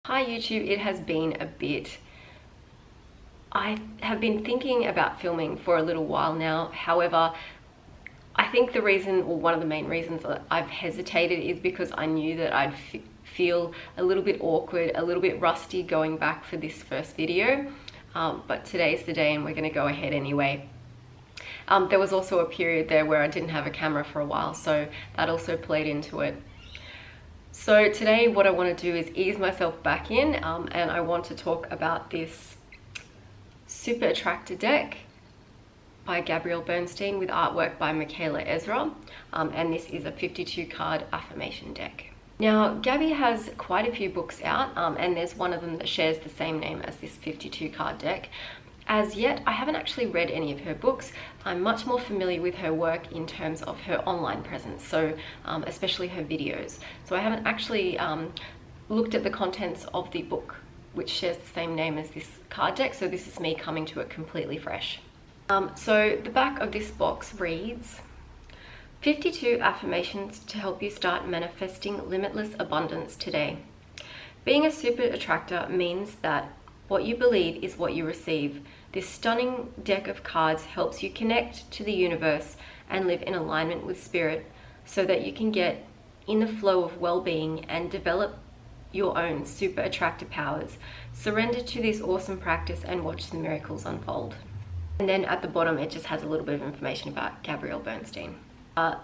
Hi YouTube, it has been a bit. I have been thinking about filming for a little while now. However, I think the reason, or one of the main reasons that I've hesitated, is because I knew that I'd feel a little bit awkward, a little bit rusty going back for this first video. But today's the day and we're going to go ahead anyway. There was also a period there where I didn't have a camera for a while, so that also played into it. So today what I want to do is ease myself back in, and I want to talk about this Super Attractor deck by Gabrielle Bernstein with artwork by Micaela Ezra, and this is a 52 card affirmation deck. Now, Gabby has quite a few books out, and there's one of them that shares the same name as this 52 card deck. As yet, I haven't actually read any of her books. I'm much more familiar with her work in terms of her online presence, so especially her videos. So I haven't actually looked at the contents of the book, which shares the same name as this card deck, so this is me coming to it completely fresh. So the back of this box reads, 52 affirmations to help you start manifesting limitless abundance today. Being a super attractor means that what you believe is what you receive. This stunning deck of cards helps you connect to the universe and live in alignment with spirit so that you can get in the flow of well-being and develop your own super attractor powers. Surrender to this awesome practice and watch the miracles unfold. And then at the bottom it just has a little bit of information about Gabrielle Bernstein.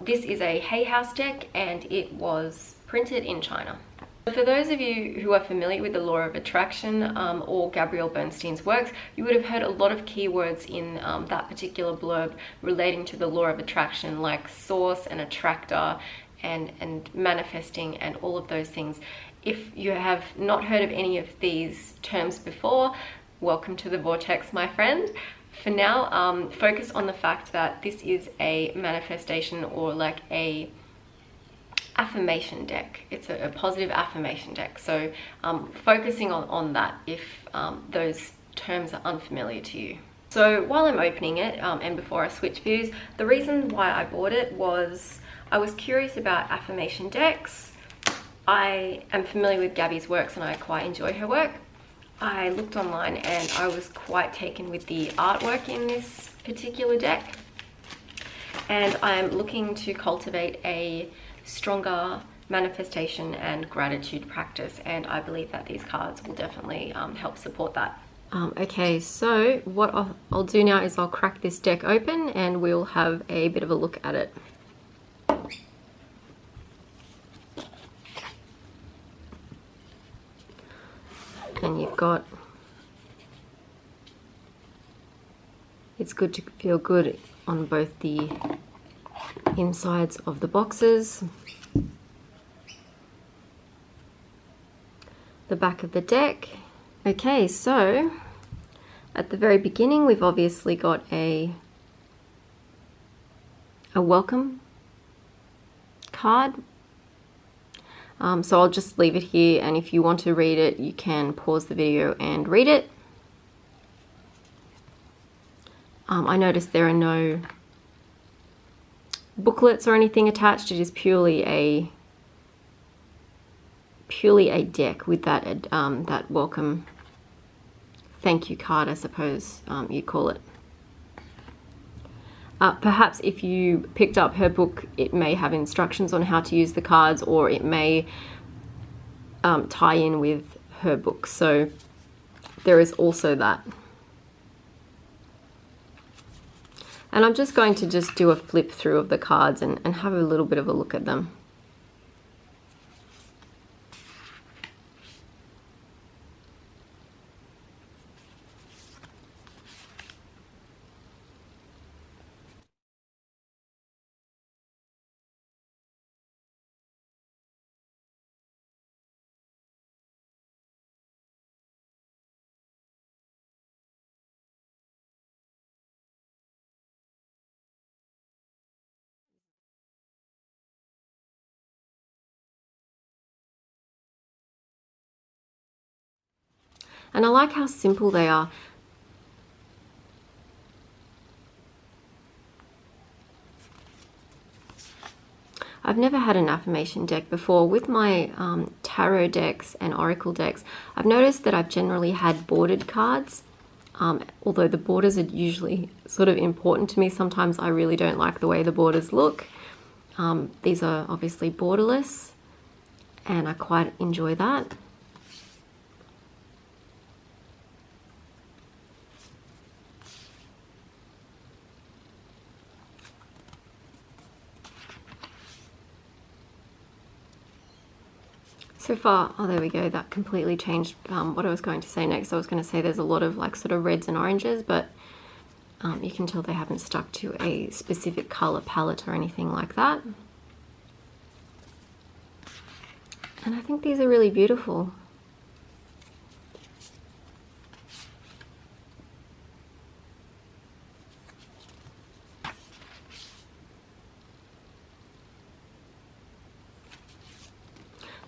This is a Hay House deck and it was printed in China. For those of you who are familiar with the law of attraction or Gabrielle Bernstein's works, you would have heard a lot of keywords in that particular blurb relating to the law of attraction, like source and attractor and manifesting and all of those things. If you have not heard of any of these terms before, welcome to the vortex, my friend. For now, focus on the fact that this is a manifestation or like a affirmation deck. It's a positive affirmation deck, so focusing on that if those terms are unfamiliar to you. So while I'm opening it and before I switch views, the reason why I bought it was I was curious about affirmation decks. I am familiar with Gabby's works and I quite enjoy her work. I looked online and I was quite taken with the artwork in this particular deck, and I'm looking to cultivate a stronger manifestation and gratitude practice, and I believe that these cards will definitely help support that. Okay, so what I'll do now is I'll crack this deck open and we'll have a bit of a look at it. And you've got, it's good to feel good on both the insides of the boxes, the back of the deck. Okay, so at the very beginning we've obviously got a welcome card. So I'll just leave it here, and if you want to read it you can pause the video and read it. I noticed there are no booklets or anything attached. It is purely a deck with that that welcome thank you card, I suppose you call it. Perhaps if you picked up her book, it may have instructions on how to use the cards, or it may tie in with her book, so there is also that. And I'm just going to do a flip through of the cards and have a little bit of a look at them. And I like how simple they are. I've never had an affirmation deck before. With my tarot decks and oracle decks, I've noticed that I've generally had bordered cards. Although the borders are usually sort of important to me, sometimes I really don't like the way the borders look. These are obviously borderless, and I quite enjoy that. So far, oh, there we go, that completely changed what I was going to say next. I was going to say there's a lot of like sort of reds and oranges, but you can tell they haven't stuck to a specific color palette or anything like that. And I think these are really beautiful.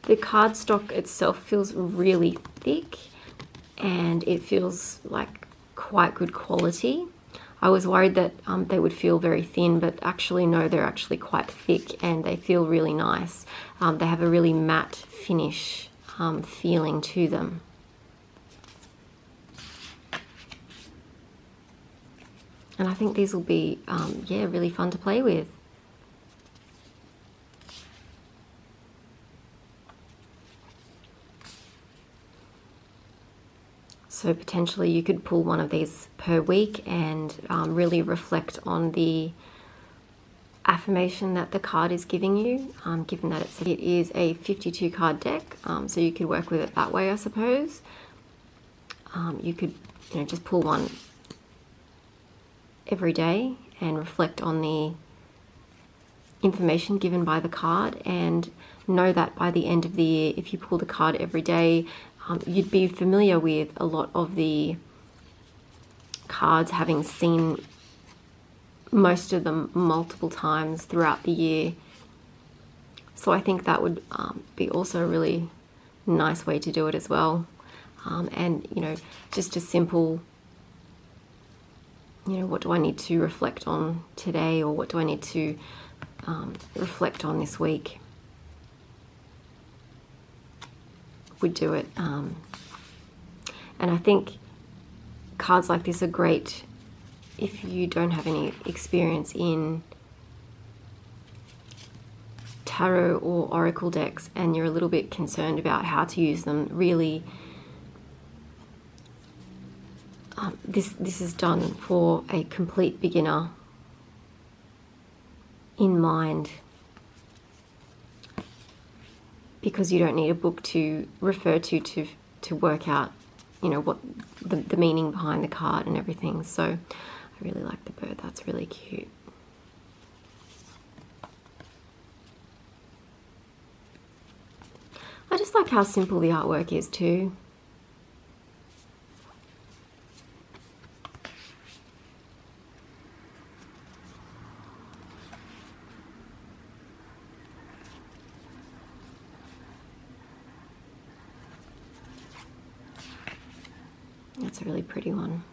The cardstock itself feels really thick, and it feels like quite good quality. I was worried that they would feel very thin, but actually no, they're actually quite thick and they feel really nice. They have a really matte finish feeling to them. And I think these will be, yeah, really fun to play with. So potentially you could pull one of these per week and really reflect on the affirmation that the card is giving you, given that it is a 52 card deck, so you could work with it that way, I suppose. You could, you know, just pull one every day and reflect on the information given by the card, and know that by the end of the year, if you pull the card every day, you'd be familiar with a lot of the cards, having seen most of them multiple times throughout the year. So I think that would be also a really nice way to do it as well. And, you know, just a simple, you know, what do I need to reflect on today, or what do I need to reflect on this week, would do it. And I think cards like this are great if you don't have any experience in tarot or oracle decks and you're a little bit concerned about how to use them. Really, this is done for a complete beginner in mind, because you don't need a book to refer to work out, you know, what the meaning behind the card and everything. So I really like the bird. That's really cute. I just like how simple the artwork is too. That's a really pretty one.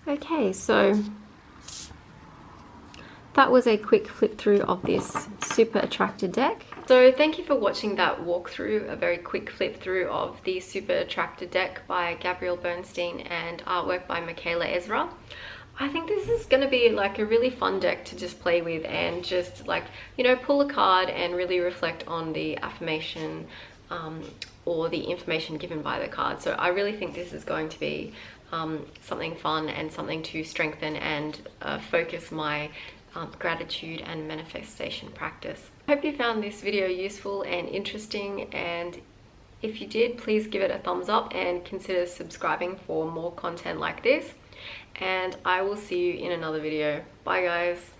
Okay, so that was a quick flip through of this Super Attractor deck. So thank you for watching that walkthrough, a very quick flip through of the Super Attractor deck by Gabrielle Bernstein and artwork by Micaela Ezra. I think this is going to be like a really fun deck to just play with and just, like, you know, pull a card and really reflect on the affirmation or the information given by the card. So I really think this is going to be something fun and something to strengthen and focus my gratitude and manifestation practice. I hope you found this video useful and interesting, and if you did, please give it a thumbs up and consider subscribing for more content like this, and I will see you in another video. Bye guys.